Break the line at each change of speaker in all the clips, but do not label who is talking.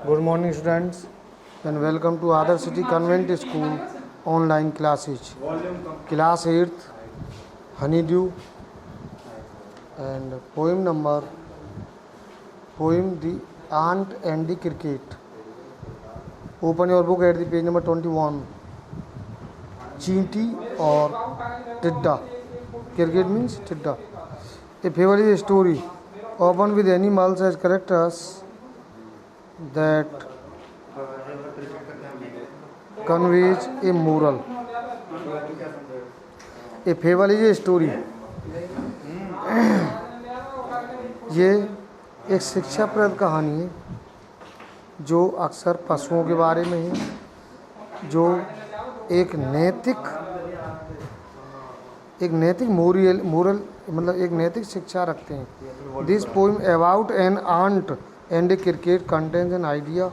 Good morning, students, and welcome to Other City Convent School online classes. Class 8th, Honeydew, and poem The Ant and the Cricket. Open your book at the page number 21. Chinti or Tidda. Cricket means Tidda. A fable is a story, often with animals as characters, that conveys a moral. A fable is a story. ये एक शिक्षाप्रद कहानी है जो अक्सर पशुओं के बारे में है, जो एक नैतिक मोरल मतलब एक नैतिक शिक्षा रखते हैं. This poem about an ant and a cricket contains an idea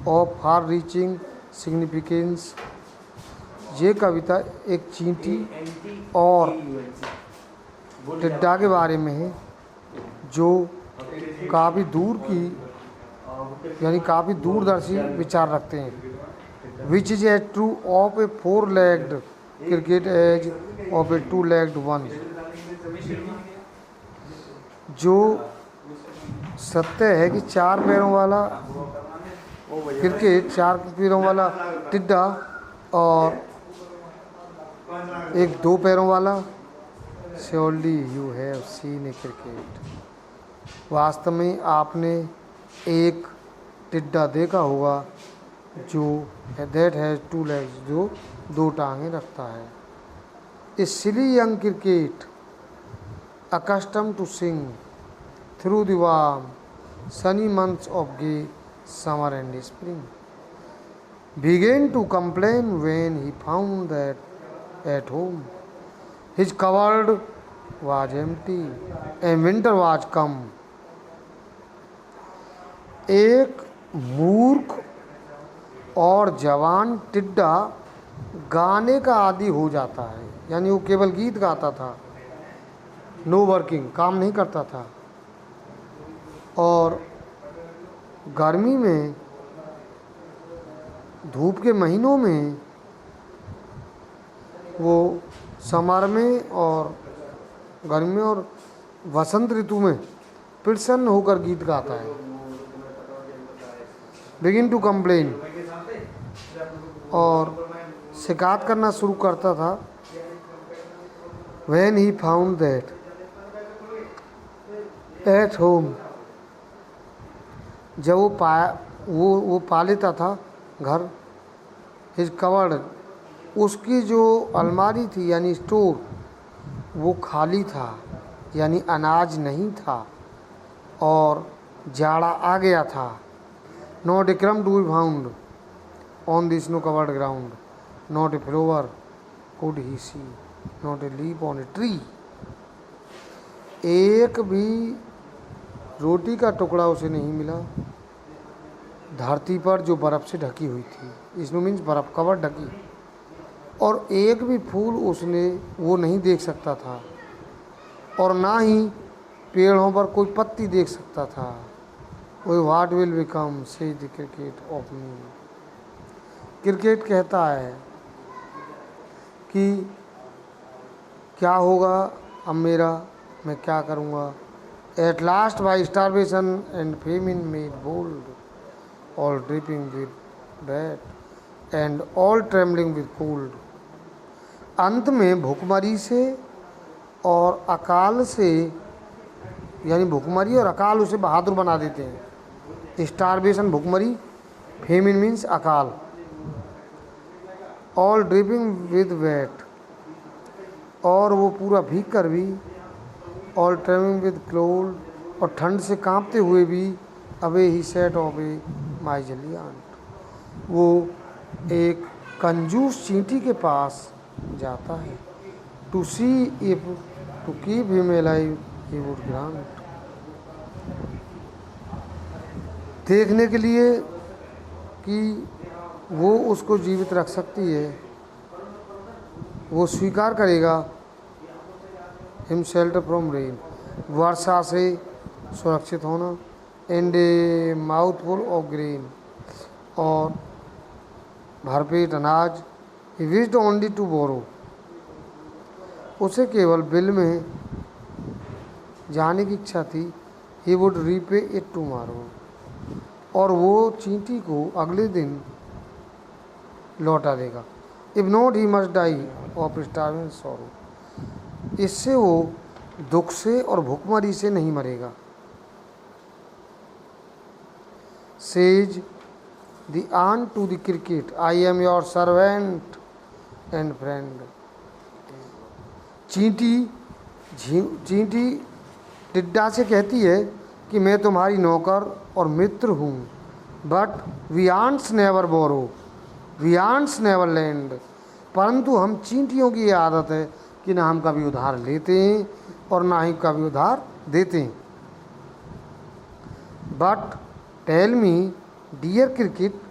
of far reaching significance. ये कविता एक चींटी और टिड्डा के बारे में है जो काफ़ी दूरदर्शी विचार रखते हैं. Which is as true of a 4-legged cricket as of a 2-legged one. जो सत्य है कि 4 पैरों वाला क्रिकेट, 4 पैरों वाला टिड्डा और एक 2 पैरों वाला. Surely you have seen A cricket. वास्तव में आपने एक टिड्डा देखा होगा जो दैट हैज़ 2 legs, जो 2 टांगें रखता है. A silly young cricket accustomed to sing through the warm sunny months of gay summer and spring began to complain when he found that at home his cupboard was empty and winter was come. एक मूर्ख और जवान टिड्डा गाने का आदी हो जाता है, यानी वो केवल गीत गाता था, नो वर्किंग, काम नहीं करता था. और गर्मी में, धूप के महीनों में वो समर में और गर्मी में और वसंत ऋतु में प्रसन्न होकर गीत गाता है. बिगिन टू कंप्लेन, और शिकायत करना शुरू करता था. When he found that at home, जब वो पा लेता था घर. हिज कवर्ड, उसकी जो अलमारी थी यानी स्टोर, वो खाली था, यानी अनाज नहीं था और जाड़ा आ गया था. Not a crumb to be found on the snow covered ground, not a flower could he see, not a leaf on a tree. एक भी रोटी का टुकड़ा उसे नहीं मिला धरती पर जो बर्फ़ से ढकी हुई थी. स्नो मीन्स बर्फ़, कवर ढकी. और एक भी फूल वो नहीं देख सकता था और ना ही पेड़ों पर कोई पत्ती देख सकता था. वो व्हाट विल बिकम से the cricket of me. Cricket कहता है कि क्या होगा अब मेरा, मैं क्या करूँगा. At last by starvation and famine made bold, all dripping with wet and all trembling with cold. अंत में भूखमरी से और अकाल से, यानी भूखमरी और अकाल उसे बहादुर बना देते हैं. स्टारवेशन भूखमरी, फेमिन मीन्स अकाल, ऑल ड्रिपिंग विद वेट, और वो पूरा भीग कर भी, ऑल ट्रेमिंग विद कोल्ड, और ठंड से कांपते हुए भी, away he set off a miserly ant, वो एक कंजूस चींटी के पास जाता है. To see if to keep him alive he would grant, देखने के लिए कि वो उसको जीवित रख सकती है, वो स्वीकार करेगा. हिम शेल्टर फ्रॉम रेन, वर्षा से सुरक्षित होना. And a mouthful of grain, और भरपेट अनाज। He wished only to borrow, उसे केवल बिल में जाने की इच्छा थी। He would repay it tomorrow, और वो चींटी को अगले दिन लौटा देगा। If not he must die of starving sorrow, इससे वो दुख से और भूखमरी से नहीं मरेगा। Says the ant to the cricket, I am your servant and friend. चींटी टिड्डा से कहती है कि मैं तुम्हारी नौकर और मित्र हूँ। But we ants never borrow, we ants never lend, परंतु हम चींटियों की ये आदत है कि ना हम कभी उधार लेते हैं और ना ही कभी उधार देते हैं। But tell me dear cricket,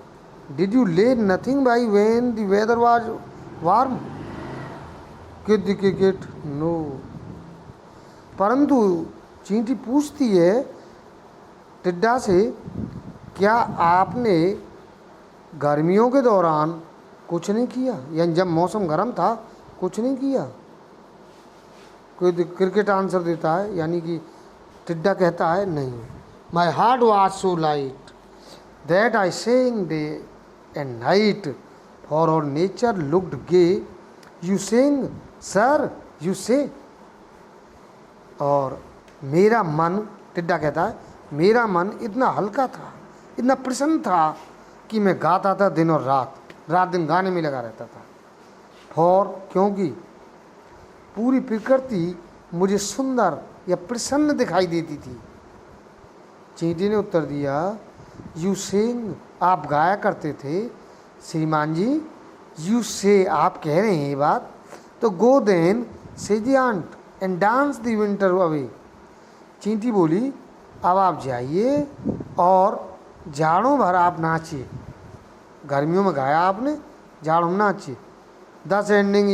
did you lay nothing by when the weather was warm? Cricket no, परंतु चींटी पूछती है टिड्डा से, क्या आपने गर्मियों के दौरान कुछ नहीं किया, यानी जब मौसम गर्म था कुछ नहीं किया? कोई क्रिकेट आंसर देता है, यानी कि टिड्डा कहता है नहीं। My heart was so light that I saying day and night, for all nature looked gay, you saying sir you say. और मेरा मन, टिड्डा कहता है, मेरा मन इतना हल्का था, इतना प्रसन्न था कि मैं गाता था दिन और रात, रात दिन गाने में लगा रहता था। फॉर, क्योंकि पूरी प्रकृति मुझे सुंदर या प्रसन्न दिखाई देती थी। चींटी ने उत्तर दिया, यू सेइंग, आप गाया करते थे श्रीमान जी, यू से, आप कह रहे हैं ये बात, तो go then says the ant and dance the winter away. चींटी बोली, अब आप जाइए और जाड़ों भर आप नाचिए। गर्मियों में गाया आपने, जाड़ों में नाचिए। दस एंडिंग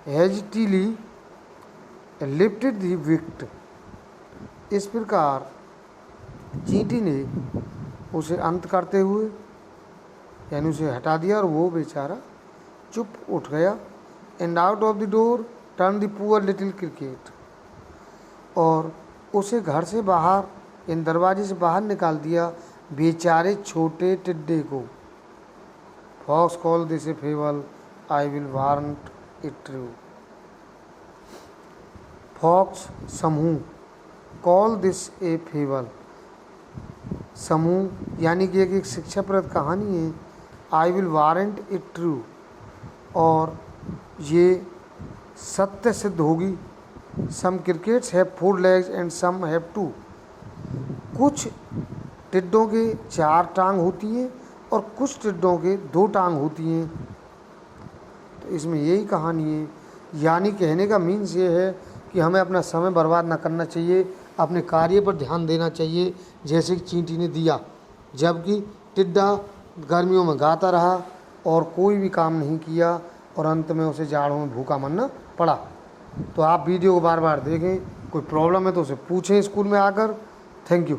हेजिटीली लिफ्टेड द विक्ट, इस प्रकार चींटी ने उसे अंत करते हुए, यानी उसे हटा दिया, और वो बेचारा चुप उठ गया। And out of the door turn the poor little cricket, और उसे घर से बाहर, इन दरवाजे से बाहर निकाल दिया बेचारे छोटे टिड्डे को। Folks call this a fable, I will warrant it true. Folks समूह, कॉल दिस ए फेबल समूह, यानी कि एक शिक्षाप्रद कहानी है। I will warrant it true, और ये सत्य सिद्ध होगी। Some crickets have 4 legs and some have 2, कुछ टिड्डों के 4 टांग होती हैं और कुछ टिड्डों के 2 टांग होती हैं। तो इसमें यही कहानी है, यानी कहने का मीन्स ये है कि हमें अपना समय बर्बाद ना करना चाहिए, अपने कार्य पर ध्यान देना चाहिए, जैसे कि चींटी ने दिया। जबकि टिड्डा गर्मियों में गाता रहा और कोई भी काम नहीं किया, और अंत में उसे जाड़ों में भूखा मरना पड़ा। तो आप वीडियो को बार बार देखें, कोई प्रॉब्लम है तो उसे पूछें स्कूल में आकर। Thank you.